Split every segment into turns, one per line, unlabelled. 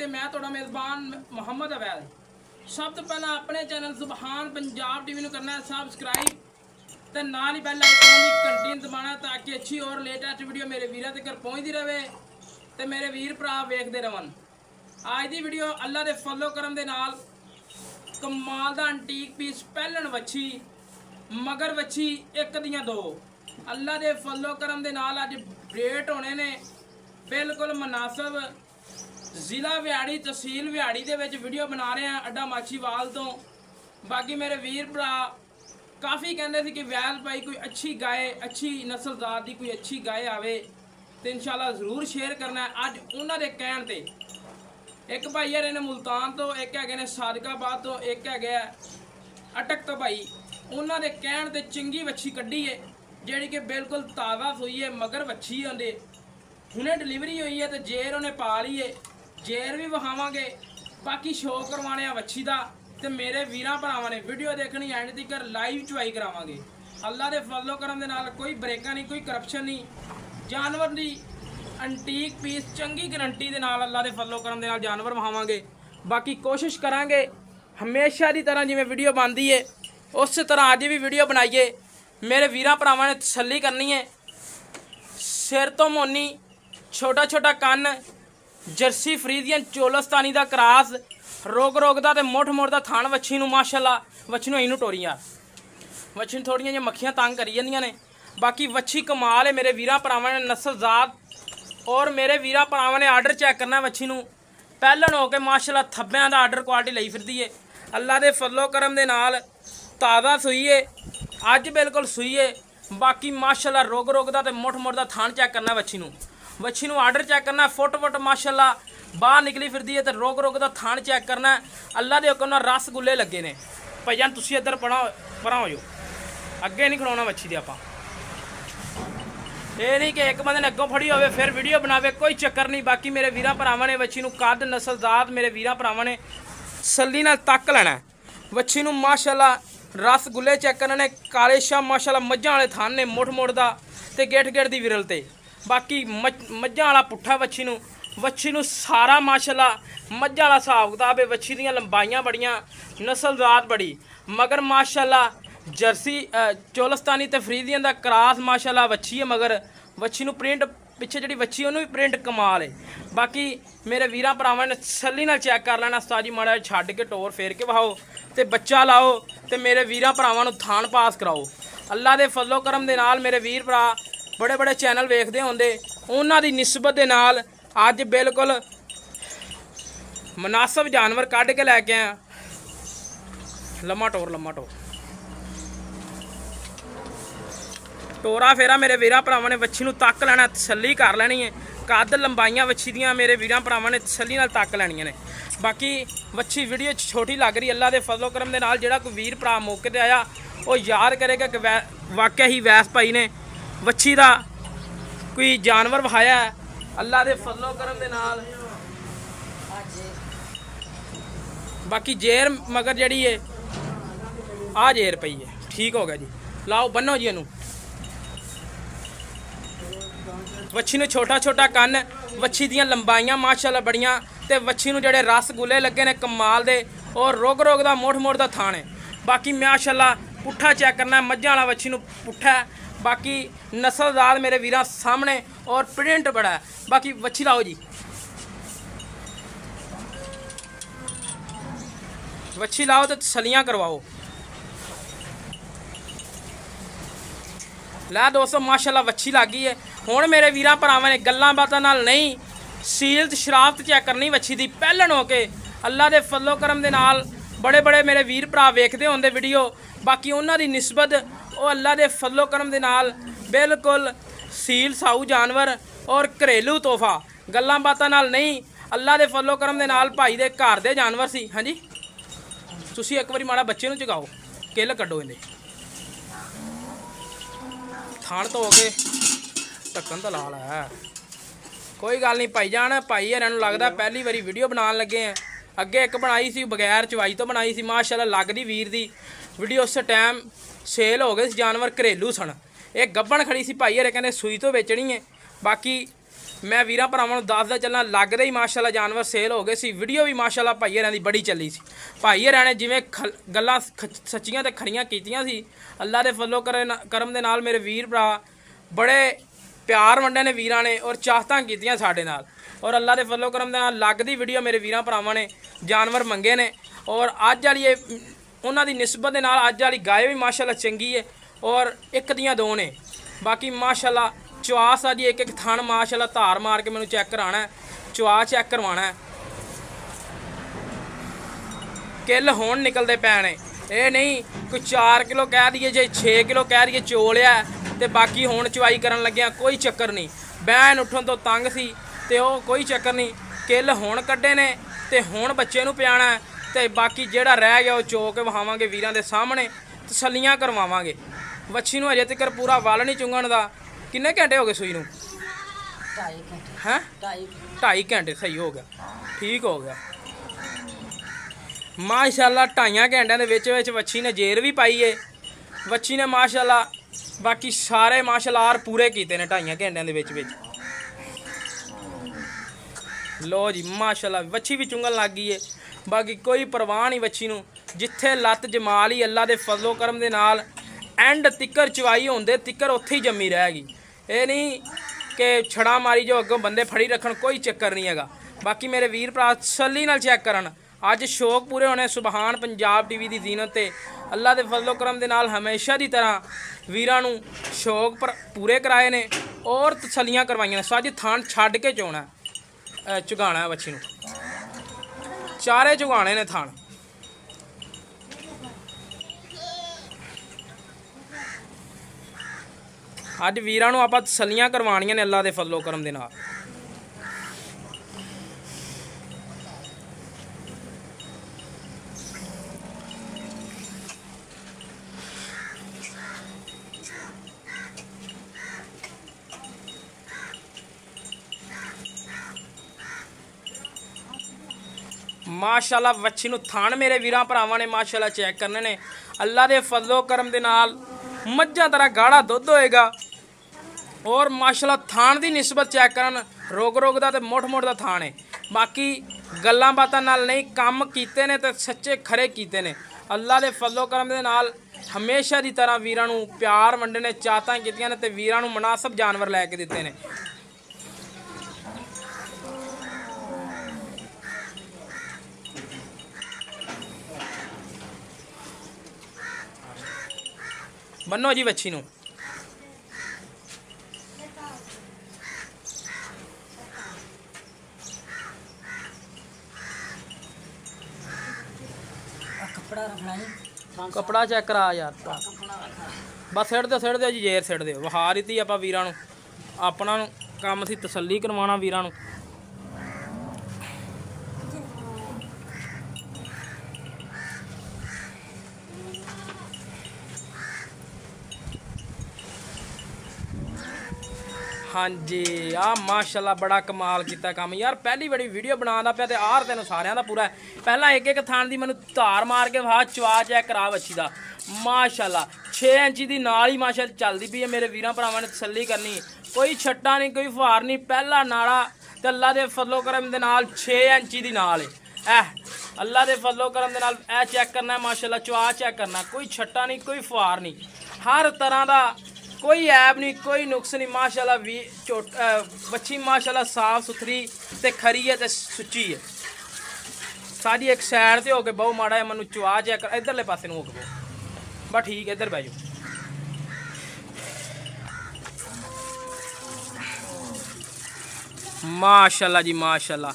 ਤੇ ਮੈਂ ਤੁਹਾਡਾ ਮੇਜ਼ਬਾਨ ਮੁਹੰਮਦ ਅਵੈਦ। ਸਭ ਤੋਂ ਪਹਿਲਾਂ ਆਪਣੇ ਚੈਨਲ ਸੁਬਹਾਨ ਪੰਜਾਬ ਟੀਵੀ ਨੂੰ ਕਰਨਾ ਹੈ ਸਬਸਕ੍ਰਾइब ਤੇ ਨਾਲ ਹੀ ਬੈਲ ਆਈਕਨ ਦੀ ਘੰਟੀ ਨੂੰ ਦਬਾਉਣਾ ਤਾਂ ਕਿ ਅੱਛੀ और ਲੇਟੈਸਟ ਵੀਡੀਓ ਮੇਰੇ ਵੀਰਾਂ ਤੱਕ ਪਹੁੰਚਦੀ ਰਹੇ ਤੇ ਮੇਰੇ ਵੀਰ ਭਰਾ ਵੇਖਦੇ ਰਹਿਣ। ਅੱਜ ਦੀ ਵੀਡੀਓ ਅੱਲਾ ਦੇ ਫਜ਼ਲੋ ਕਰਮ ਦੇ ਨਾਲ ਕਮਾਲ ਦਾ ਐਂਟੀਕ ਪੀਸ ਪਹਿਲਣ ਵੱਛੀ ਮਗਰ ਵੱਛੀ ਇੱਕ ਦੀਆਂ ਦੋ ਅੱਲਾ ਦੇ ਫਜ਼ਲੋ ਕਰਮ ਦੇ ਨਾਲ ਅੱਜ ਰੇਟ ਹੋਣੇ ਨੇ बिल्कुल मुनासिब। जिला व्याड़ी तहसील व्याड़ी दे विच वीडियो बना रहे हैं अड्डा माछीवाल तो। बाकी मेरे वीर भरा काफ़ी कहते थे कि वैल भाई कोई अच्छी गाय अच्छी नस्लदार की कोई अच्छी गाय आवे तो इंशाल्लाह ज़रूर शेयर करना है। अज उन्होंने कहण ते एक भाई है ने मुल्तान तो, एक है ने सादकाबाद तो, एक है अटक तो भाई। उन्होंने कहण ते चंगी वच्छी कड्डी है जिहड़ी कि बिल्कुल ताज़ा सूई है मगर वच्छी आंदे हुणे डिलीवरी हुई है तो जेर उन्हें पा ली है। जेर भी विखावांगे बाकी शो करवाने वच्छी का तो मेरे वीरां भरावां ने वीडियो देखनी एंड तक लाइव चवाई करावांगे। अल्लाह दे फजलो करम दे नाल कोई ब्रेका नहीं कोई करप्शन नहीं। जानवर दी एंटीक पीस चंगी गारंटी दे नाल अल्लाह दे फजलो करम दे नाल जानवर विखावांगे। बाकी कोशिश करांगे हमेशा की तरह जिवें वीडियो बनती है उस तरह अज भी वीडियो बनाइए। मेरे वीरां भरावां ने तसल्ली करनी है। सिर तो मोनी छोटा छोटा कन जर्सी फ्रीजियन चोलस्तानी का क्रास रोग रोगदा ते मुठ मुठ का थान वच्छी नूं माशाअल्लाह वच्छी नूं टोरी यार वच्छी नूं थोड़ियां जिहियां मक्खियां तंग करी जांदियां ने। बाकी वच्छी कमाल है मेरे वीरां भरावां ने नस्लजात और मेरे वीरां भरावां ने आर्डर चैक करना वच्छी नूं पहलन हो के माशाअल्लाह थब्बियां दा आर्डर क्वालिटी लई फिरदी है। अल्लाह दे फजलो करम दे नाल ताज़ा सूई है अज बिल्कुल सूई है। बाकी माशाअल्लाह रोग रोगदा ते मुठ मुठ का थान चैक करना वच्छी नूं आर्डर चैक करना फुट फुट माशाअल्लाह बाहर निकली फिरदी है तो रोग रोग का थान चैक करना। अल्लाह दे हुक्म नाल रसगुल्ले लगे ने भाईजान तुसीं इधर परा हो जाओ अगे नहीं खड़ोना वच्छी दे आपां। ये नहीं कि एक बंदे ने अगों फड़ी होवे फिर वीडियो बनावे कोई चक्कर नहीं। बाकी मेरे वीरां भरावां ने वच्छी नूं कद नस्लदार मेरे वीरां भरावां ने सल्ली नाल तक लेना वच्छी नूं माशाअल्लाह रसगुल्ले चैक करने काले शाह माशाअल्लाह मझां वाले थान ने मुठ मुठ दा ते गेठ गेठ दी विरल ते। बाकी मझां वाला पुट्ठा वच्छी नूं सारा माशाअल्लाह मझां वाला हिसाब किताब है। वच्छी दियां लंबाइयां बड़ियां नस्लदार बड़ी मगर माशाअल्लाह जर्सी चोलस्तानी ते फ्रीजियन दा क्रास माशाअल्लाह वच्छी है मगर वच्छी नूं प्रिंट पिछे जिहड़ी वच्छी उन्होंने भी प्रिंट कमाल है। बाकी मेरे वीरां भरावां ने तसल्ली नाल चैक कर लेना उस्ताद जी माड़ा छड्ड के टोर फेर के वहाओ ते बच्चा लाओ ते मेरे वीरां भरावां नूं थान पास कराओ। अल्लाह दे फजलो करम दे नाल मेरे वीर भरा बड़े बड़े चैनल वेखदे होंदे उन्हां दी निस्बत दे नाल अज बिल्कुल मुनासिब जानवर कढ़ के लैके आया। लम्मा टोर टोरा फेरा मेरे वीरां भरावां ने वच्छी नूं तक लैना तसल्ली कर लैनी है। कद लंबाइयां वच्छी दियां मेरे वीरां भरावां ने तसल्ली नाल तक लैनियां ने। बाकी वच्छी वीडियो छोटी लग रही अल्लाह दे फजलो करम दे नाल जिहड़ा कोई वीर भरा मौके ते आया वो याद करेगा कि वाकई ही वैस भाई ने वच्छी का कोई जानवर विखाया है। अल्लाह दे फजलो करम दे नाल बाकी जेर मगर जड़ी है आ जेर पई है ठीक हो गया जी। लाओ बन्नो जी इनू वच्छी नूं छोटा छोटा कन वच्छी दियां लंबाइयां माशाअल्लाह बड़ियां ते वच्छी नूं जेहड़े रसगुल्ले लगे ने कमाल दे और रोग रोग दा मुठ मुठ दा थान है। बाकी माशाअल्लाह पुट्ठा चैक करना मझां वाला वच्छी नूं पुट्ठा है। बाकी नस्लदार मेरे वीरां सामने और प्रिंट बड़ा है। बाकी वच्छी लाओ जी वच्छी लाओ तो तसलियां करवाओ। लै दोस्तों माशाअल्लाह वच्छी लग गई है। हुण मेरे वीरां भरावां ने गल्लां बातां नाल नहीं सील शराफत चैक करनी वच्छी दी पहलन हो के। अल्लाह दे फजलो करम दे नाल बड़े बड़े मेरे वीर भरा वेखदे होंदे वीडियो बाकी उन्हां दी निस्बत वो अल्लाह दे फजलो करम दे नाल बिल्कुल सील साऊ जानवर और घरेलू तोहफा गल्लां बातां नाल नहीं। अल्लाह दे फजलो करम दे नाल भाई दे घर दे जानवर सी। हाँ जी तुसीं एक बारी माड़ा बच्चे नूं जगाओ किल कड्डो इहदे थान धो के ढक्कन तो ला लै कोई गल नहीं भाईजान भाई हरां नूं लगदा पहली बारी वीडियो बनाउण लगे हैं। अगे एक बनाई सी बगैर चवाई तो बनाई सी माशाअल्लाह लगदी वीर दी वीडियो उस टाइम सेल हो गए जानवर घरेलू सन। एक गब्बन खड़ी सी भाई हरे कहते सूई तो बेचनी है। बाकी मैं वीर भरावां नूं दसदा चलना लगदे ही माशाअल्लाह जानवर सेल हो गए सी। वीडियो भी माशाअल्लाह भाई हरां दी बड़ी चली सी। भाई हरां ने जिवें गल्लां सच्चियां ते खरियां कीतियां सी, अल्लाह दे फजलो करम दे नाल मेरे वीर भरा बड़े प्यार वंडे ने वीरां ने और चाहतां कीतियां साडे नाल, और अल्लाह दे फजलो करम दे नाल लगदी वीडियो मेरे वीरां भरावां ने जानवर मंगे ने। और अज वाली उन्हां दी निस्बत दे नाल अज वाली गाय भी माशाअल्लाह चंगी है और एक दियां दो ने। बाकी माशाअल्लाह चवास आ जी एक एक थन माशाअल्लाह धार मार के मैनू चैक कराना है, चवा चैक करवाना है, किल होण निकलते पैने। ये नहीं कोई 4 किलो कह दिए जे 6 किलो कह दिए चोलिया तो बाकी हुण चवाई करन लग्या कोई चक्कर नहीं। बैन उठन तो तंग सी ते ओह कोई चक्कर नहीं, किल हुण कड्डे ने ते हुण बच्चे नूं पियाना है ते बाकी जिहड़ा रह गया वो चो के वहावांगे वीरां दे सामने, तसल्लियां करवावांगे। वच्छी नूं अजे तक पूरा वल नहीं चुंगण दा। किन्ने घंटे हो गए सूई नूं?
2.5 घंटे।
हैं
2.5
घंटे सही हो गया, ठीक हो गया माशाअल्लाह। 2.5 घंटिਆਂ ਦੇ ਵਿੱਚ वच्छी ने जेर भी पाई है। वच्छी ने माशाअल्लाह बाकी सारे माशाअल्लाह आर पूरे कीते ने 2.5 घंटिਆਂ ਦੇ ਵਿੱਚ। लो जी माशाअल्लाह वच्छी भी चुंगन लग गई है। बाकी कोई परवाह नहीं वच्छी नूं, जिथे लत्त जमा ली अल्लाह दे फजलो करम दे नाल एंड तिक्कर चवाई होंदे तिक्कर उत्थे ही जमी रहेगी। ये नहीं कि छड़ा मारी जो अगों बंदे फड़ी रखन, कोई चक्कर नहीं हैगा। बाकी मेरे वीर भरा तसल्ली नाल चेक करन। अज शौक पूरे होने सुबहान पंजाब टीवी की जीनत ते अल्लाह के फजलो करम दे नाल हमेशा की तरह वीरां नूं शौक पर पूरे कराए ने और तसल्लियां करवाइयां ने। सज थान छड्ड के चोना चुगाना है बच्ची नूं, चारे चुगाने ने थान। अज वीरां नूं आपां तसल्लियां करवाणियां ने अल्लाह के फजलो करम दे नाल। माशाअल्लाह वच्छी नूं थान मेरे वीरां भरावां ने माशाअल्लाह चेक करने ने। अल्लाह के फजलो करम दे नाल मज्जां तरह गाढ़ा दुध होएगा और माशाअल्लाह थान की निस्बत चेक करन, रोग दा ते मुठ दा थान है। बाकी गल्लां बातां नाल नहीं काम कीते ने ते सच्चे खरे कीते ने। अल्लाह के फजलो करम दे नाल हमेशा की तरह वीरां नूं प्यार वंडे ने, चाहतां कीतियां ने ते वीरां नूं मुनासिब जानवर लैके दिते ने। बनो जी वच्छी नूं
कपड़ा रखना है,
कपड़ा चेक करा यार। बस सिट दो जी, जेर सिट दो। वहा दी आप वीरां नूं अपना काम सी तसल्ली करवाना वीरां नूं। हाँ जी आ माशाअल्लाह बड़ा कमाल किया काम यार। पहली बड़ी वीडियो बनादा पिया ते आर तेन सारिਆਂ ਦਾ पूरा है। पहला एक एक थान की मैनू धार मार के वहा चवा चैक करा बच्ची का माशाअल्लाह 6 इंची की नाल ही माशाअल्लाह चलती पई है। मेरे वीरां भरावां ने तसल्ली करनी, कोई छट्टा नहीं कोई फुहार नहीं। पहला नाला ते अल्लाह के फजलो करम दे नाल 6 इंची की नाल है। अल्लाह के फजलो करम दे नाल ऐ चेक करना है माशाअल्लाह, चवा चेक करना, कोई छट्टा नहीं कोई फुहार नहीं, हर तरह का कोई ऐब नहीं कोई नुक्स नहीं। माशाअल्लाह बच्ची माशाअल्लाह साफ सुथरी ते खरी है ते सुच्ची है। सारी एक सैड से होके बहु माड़ा है मैनू चवा चेक कर। इधरले पासे हो के बहु बस ठीक है, इधर बह जाओ। माशाअल्लाह जी माशाअल्लाह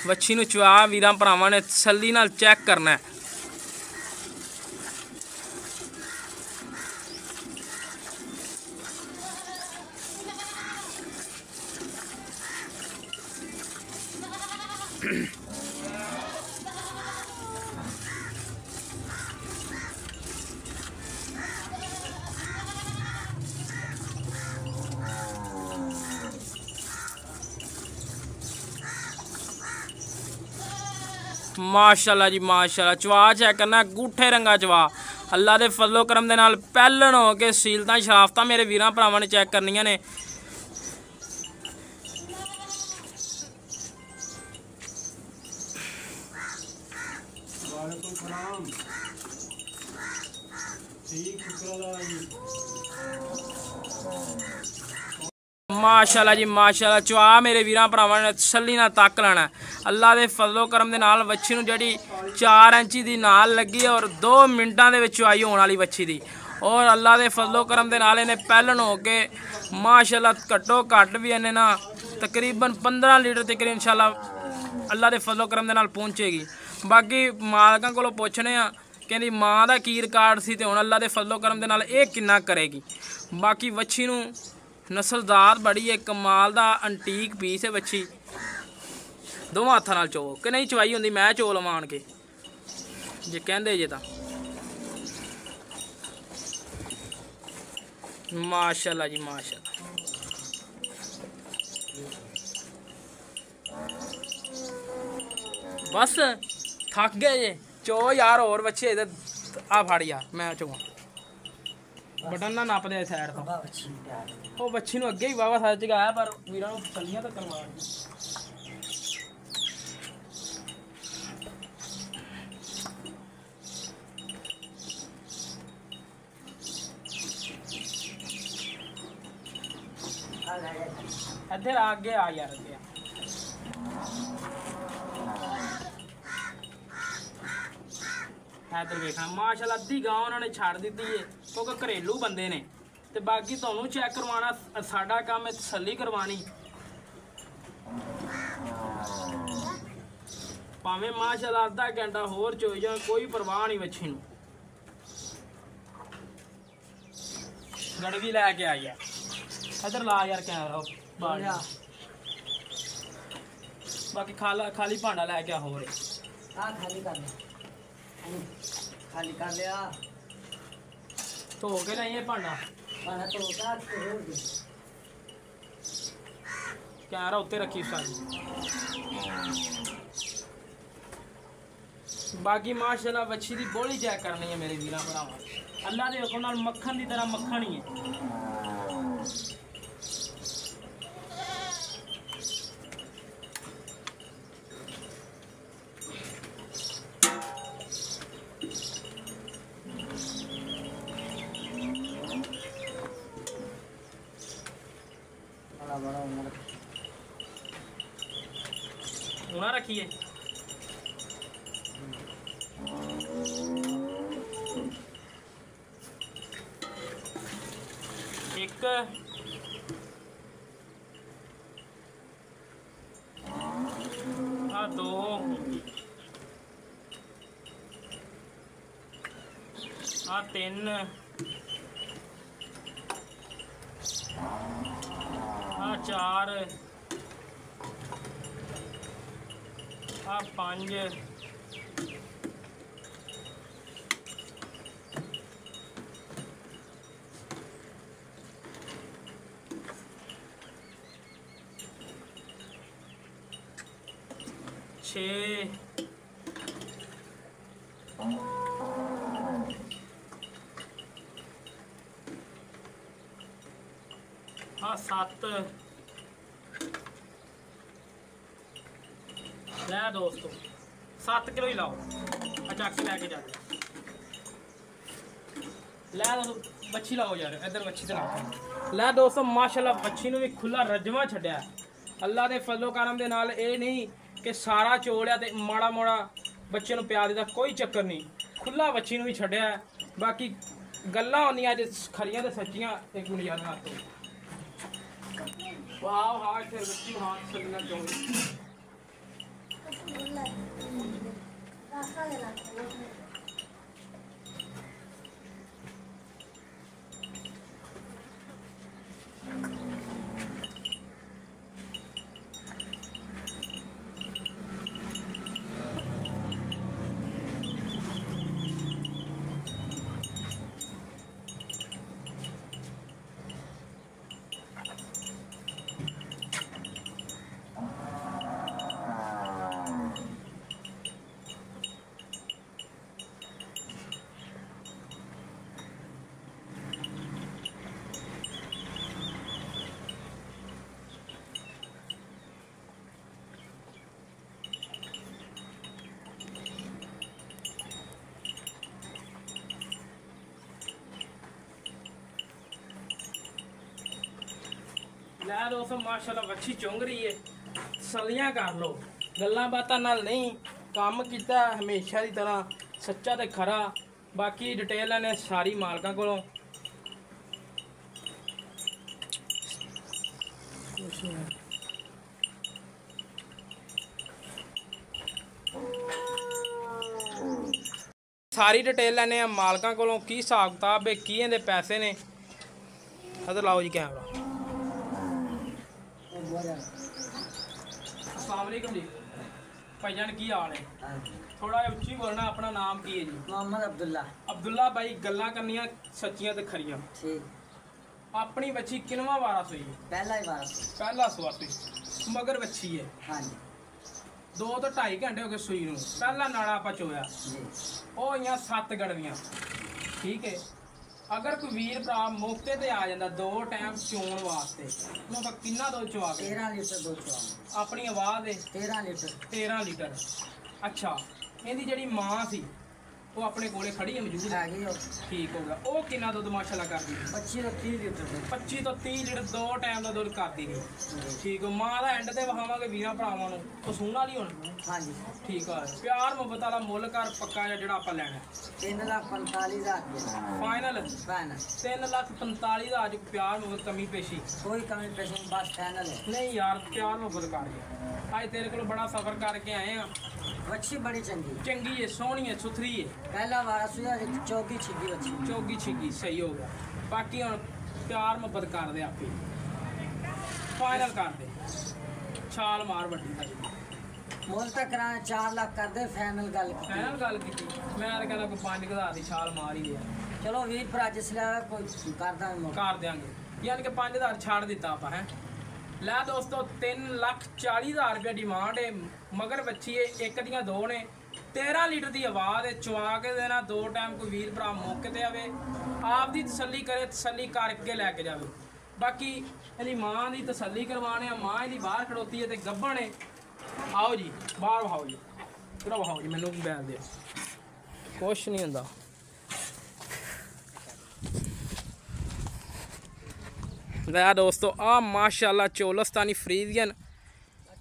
वच्छी नूं चवा वीरां भरावां ने तसल्ली नाल चेक करना है। माशाअल्लाह जी माशाअल्लाह चवा चेक करना, गूठे रंगा चवा। अल्लाह के फजलो करम दे नाल पहलन हो के सीलतां शराफतां मेरे वीरां भरावां ने चेक करनियां ने।
वालेकुम सलाम। ठीक शुक्र जी।
माशाल्लाह जी माशाल्लाह। चवा मेरे वीरां भरावां ने तसल्ली नाल तक लेना। अल्लाह दे फजलो करम दे नाल वच्छी नूं जेहड़ी 4 इंची दी नाल लगी है और 2 मिनटां दे विच चवाई होण वाली वच्छी दी। और अल्लाह दे फजलो करम दे नाल इहने पैहलन हो के माशाल्लाह घट्टो घट्ट भी इहने ना तकरीबन 15 लीटर तक इंशाल्लाह अल्लाह दे फजलो करम दे नाल पहुंचेगी। बाकी मालकां कोलों पुछने आ कहंदी मां दा की रिकार्ड सी ते हुण अल्लाह दे फजलो करम दे नाल इह किन्ना करेगी। बाकी वच्छी नूं नस्लदार बड़ी है, कमाल दा अंटीक पीस है बच्ची। दोवां हत्थां नाल चो कि नहीं चवाई हुंदी मैं चो लवां आण के जे कहंदे जे तां। माशाल्लाह जी माशाल्लाह। बस थक गए जे चो यार और बच्चे इधर आ फड़ यार मैं चोवां बटन ना नप दे साइड तो।
बाबा बच्ची ਨੂੰ ਪਿਆਰ
ਉਹ ਬੱਚੀ ਨੂੰ ਅੱਗੇ ਹੀ ਵਾਵਾ ਸੱਚ ਗਾਇਆ ਪਰ ਵੀਰਾਂ ਨੂੰ ਚੱਲੀਆਂ ਤਾਂ ਕਰਵਾ
ਆ ਲੈ ਜਾ
ਇੱਧਰ ਆ ਅੱਗੇ ਆ ਯਾਰ ਅੱਗੇ ਇੱਧਰ ਵੇਖਾਂ ਮਾਸ਼ਾਅੱਲਾ ਅੱਧੀ ਗਾਂ ਉਹਨਾਂ ਨੇ ਛੱਡ ਦਿੱਤੀ ਏ ਕਿਉਂਕਿ ਘਰੇਲੂ ਬੰਦੇ ਨੇ ਤੇ ਬਾਕੀ ਤੁਹਾਨੂੰ ਚੈੱਕ ਕਰਵਾਉਣਾ ਸਾਡਾ ਕੰਮ ਹੈ ਤਸੱਲੀ ਕਰਵਾਣੀ। ਭਾਵੇਂ ਮਾਸ਼ਾਅੱਲਾ ਅੱਧਾ ਘੰਟਾ ਹੋਰ ਚੋਈ ਜਾ ਕੋਈ ਪਰਵਾਹ ਨਹੀਂ ਵੱਛੀ ਨੂੰ। ਗੜਵੀ ਲੈ ਕੇ ਆ ਯਾਰ ਇੱਧਰ ਲਾ ਯਾਰ ਕੈਮਰਾ ਬਾਹਰ। ਬਾਕੀ ਖਾਲੀ ਭਾਂਡਾ ਲੈ ਕੇ ਆ ਹੋਰ
ਆ ਖਾਲੀ ਕਰ ਲੈ ਖਾਲੀ ਕਰ ਲਿਆ
ਧੋ ਕੇ ਨਹੀਂ ਇਹ ਭਾਂਡਾ
ਪਾਣਾ ਤੋਂ ਉਤਾਰ ਕੇ ਹੋ ਗਿਆ
ਕੈਮਰਾ ਉੱਤੇ ਰੱਖੀ ਸਾਡੀ। बाकी माशाल्लाह बच्ची की बोली चेक करनी है मेरे वीर भरावां। अल्लाह के हुक्म नाल मक्खन की तरह मक्खन ही है।
बड़ा बड़ा
होना रखिए एक आ दो आ तीन आ चार आ पांच छे हाँ सात ले दोस्तों 7 किलो ही लाओ अचाक लैके जा लै दोस्तों बच्ची लाओ यार इधर बच्ची तो लाओ लै दोस्तों माशाल्लाह बच्ची भी खुला रजमा छड्या अल्लाह के फजलो करम दे नाल ये नहीं कि सारा चोलिया तो माड़ा माड़ा बच्चे नूं प्यार देता कोई चक्कर नहीं खुला बच्ची भी छड्या बाकी गल्लां होंदियां अज खरियां ते सच्चियां एक गुड़िया दे हाथ वाह हाँ फिर बच्ची हाथ चलना चाहिए ਲੈ ਦੋਸਤੋ ਮਾਸ਼ਾਅੱਲਾ ਵੱਛੀ ਚੁੰਗ ਰਹੀ ਹੈ ਤਸੱਲੀਆਂ ਕਰ ਲਓ ਗੱਲਾਂ ਬਾਤਾਂ ਨਾਲ ਨਹੀਂ ਕੰਮ ਕੀਤਾ ਹਮੇਸ਼ਾ ਦੀ ਤਰ੍ਹਾਂ ਸੱਚਾ ਤੇ ਖਰਾ ਬਾਕੀ ਡਿਟੇਲ ਨੇ ਸਾਰੀ ਮਾਲਕਾਂ ਕੋਲੋਂ ਸਾਰੀ ਡਿਟੇਲ ਲੈਣੇ ਆ ਮਾਲਕਾਂ ਕੋਲੋਂ ਕੀ ਹਿਸਾਬ ਕਿਤਾਬ ਹੈ ਕੀ ਇਹਦੇ ਪੈਸੇ ਨੇ ਇਧਰ ਲਾਓ ਜੀ ਕੈਮਰਾ अस्सलाम वालेकुम जी भाईजान की हाल है थोड़ा उच्ची बोलना अपना नाम की है जी
मोहम्मद अब्दुल्ला
अब्दुल्ला भाई गल्लां करनियां सच्चियां ते खरियां
ठीक
अपनी बच्ची किनवा वारा सोई है
पहला ही बार
पहला सुआ सोई मगर बच्ची है
हाँ जी
2 ਤੋਂ 2.5 घंटे हो गए सूई नूं पहला नाड़ा ਆਪਾਂ ਚੋਇਆ
जी
ਉਹ ਆਈਆਂ 7 ਗੜਵੀਆਂ ਠੀਕ ਹੈ ਅਗਰ ਕੋਈ ਵੀਰ ਭਰਾ ਮੌਕੇ ਤੇ ਆ ਜਾਂਦਾ 2 ਟਾਈਮ ਚੋਣ ਵਾਸਤੇ ਉਹਨੂੰ ਆਪਾਂ ਕਿੰਨਾ ਦੁੱਧ ਚਵਾ ਕੇ
13 लीटर दूध चुआ
ਆਪਣੀ ਆਵਾਜ਼ ਦੇ
13 लीटर
13 ਲੀਟਰ ਅੱਛਾ ਇਹਦੀ ਜਿਹੜੀ ਮਾਂ ਸੀ ਉਹ ਆਪਣੇ ਕੋਲੇ ਖੜੀ ਹੈ ਮੌਜੂਦ ਹੈ
हैगी हो
ਠੀਕ ਹੋ ਗਿਆ ਉਹ ਕਿੰਨਾ ਦੁੱਧ ਮਾਸ਼ਾਅੱਲਾ ਕਰਦੀ ਸੀ
25 ਤੋਂ 30 लीटर दूध
25 ਤੋਂ 30 ਲੀਟਰ 2 ਟਾਈਮ ਦਾ ਦੁੱਧ ਕਰਦੀ ਗਈ
जी
ਠੀਕ ਹੋ ਮਾਂ ਦਾ ਐਂਡ ਤੇ ਵਹਾਵਾਂਗੇ ਵੀਰਾਂ ਭਰਾਵਾਂ ਨੂੰ ਉਹ ਸੂਣ ਵਾਲੀ ਹੁਣ
हाँ जी
ਠੀਕ ਆ ਪਿਆਰ ਮੁਹੱਬਤ ਵਾਲਾ ਮੁੱਲ ਕਰ ਪੱਕਾ ਜਿਹਾ ਜਿਹੜਾ ਆਪਾਂ ਲੈਣਾ
3,45,000
ਫਾਈਨਲ
फाइनल
3,45,000 ਦਾ ਅੱਜ ਪਿਆਰ ਮੁਹੱਬਤ ਕਮੀ ਪੇਸ਼ੀ
कोई कमी पेशी नहीं, बस फाइनल है
ਨਹੀਂ ਯਾਰ ਪਿਆਰ ਮੁਹੱਬਤ ਕਰ ਗਿਆ ਅੱਜ ਤੇਰੇ ਕੋਲ ਬੜਾ ਸਫ਼ਰ ਕਰਕੇ ਆਏ ਆ
बच्ची बड़ी चंगी
ਚੰਗੀ ਹੈ ਸੋਹਣੀ ਹੈ ਸੁਥਰੀ ਹੈ
पहला बार सुया चौकी छिगी बच्ची
ਚੌਗੀ ਛਿੱਗੀ ਸਹੀ ਹੋ ਗਿਆ ਬਾਕੀ ਹੁਣ ਪਿਆਰ ਮੁਹੱਬਤ ਕਰਦੇ ਆਪੇ ਫਾਈਨਲ ਕਰਦੇ ਛਾਲ ਮਾਰ ਵੱਡੀ ਸਾਡੀ
मोल तक कराना 4 लाख कर दे फाइनल गल की
ਫਾਈਨਲ ਗੱਲ ਕੀਤੀ ਮੈਂ ਤਾਂ ਕਹਿੰਦਾ ਕੋਈ 5,000 ਦੀ ਛਾਲ ਮਾਰ ਹੀ ਦਿਆ
चलो 20 भरा जिसले कोई करदा नहीं मोल
ਕਰ ਦਿਆਂਗੇ ਯਾਨੀ ਕਿ 5,000 ਛੱਡ ਦਿੱਤਾ ਆਪਾਂ ਹੈ ਲੈ ਦੋਸਤੋ 3,40,000 ਰੁਪਏ ਡਿਮਾਂਡ ਹੈ ਮਗਰ ਬੱਚੀ ਹੈ ਇੱਕ ਦੀਆਂ ਦੋ ਨੇ 13 ਲੀਟਰ ਦੀ ਆਵਾਜ਼ ਹੈ ਚਵਾ ਕੇ ਦੇਣਾ 2 ਟਾਈਮ ਕੋਈ ਵੀਰ ਭਰਾ ਮੌਕੇ ਤੇ ਆਵੇ ਆਪ ਦੀ ਤਸੱਲੀ ਕਰੇ ਤਸੱਲੀ ਕਰਕੇ ਲੈ ਕੇ ਜਾਵੇ ਬਾਕੀ ਇਹਦੀ ਮਾਂ ਦੀ ਤਸੱਲੀ ਕਰਵਾਣੇ ਆ ਮਾਂ ਇਹਦੀ ਬਾਹਰ ਖੜੋਤੀ ਹੈ ਤੇ ਗੱਭਣ ਹੈ ਆਓ ਜੀ ਬਾਹਰ ਵਹਾਓ ਜੀ ਕਿਹੜਾ ਵਹਾਓ ਜੀ ਮੈਨੂੰ ਬੈਲ ਦਿਓ ਕੁਛ ਨਹੀਂ ਹੁੰਦਾ ਲੈ ਦੋਸਤੋ ਆ ਮਾਸ਼ਾਅੱਲਾ ਚੋਲਸਤਾਨੀ ਫਰੀਜ਼ੀਅਨ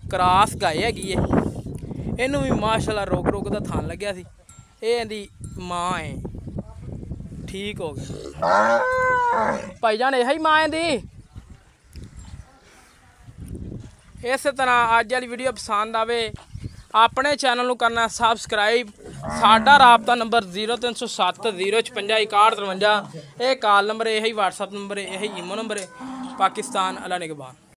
ਕਰਾਸ ਗਾਏ ਹੈਗੀ ਏ ਇਹਨੂੰ ਵੀ ਮਾਸ਼ਾਅੱਲਾ ਰੋਕ ਦਾ ਥਣ ਲੱਗਿਆ ਸੀ ਇਹ ਇਹਦੀ ਮਾਂ ਹੈ ਠੀਕ ਹੋ ਗਿਆ ਭਾਈਜਾਨ ਇਹ ਹੀ ਮਾਂ ਇਹਦੀ ਇਸੇ ਤਰ੍ਹਾਂ ਅੱਜ ਵਾਲੀ ਵੀਡੀਓ ਪਸੰਦ ਆਵੇ ਆਪਣੇ ਚੈਨਲ ਨੂੰ ਕਰਨਾ ਸਬਸਕ੍ਰਾਈਬ ਸਾਡਾ ਰਾਬਤਾ ਨੰਬਰ 0307 056 6153 ਇਹ ਕਾਲ ਨੰਬਰ ਇਹ ਹੀ WhatsApp ਨੰਬਰ ਇਹ ਹੀ ਈਮੋ ਨੰਬਰ ਹੈ ਪਾਕਿਸਤਾਨ ਅਲਾ ਨਿਗਬਾਨ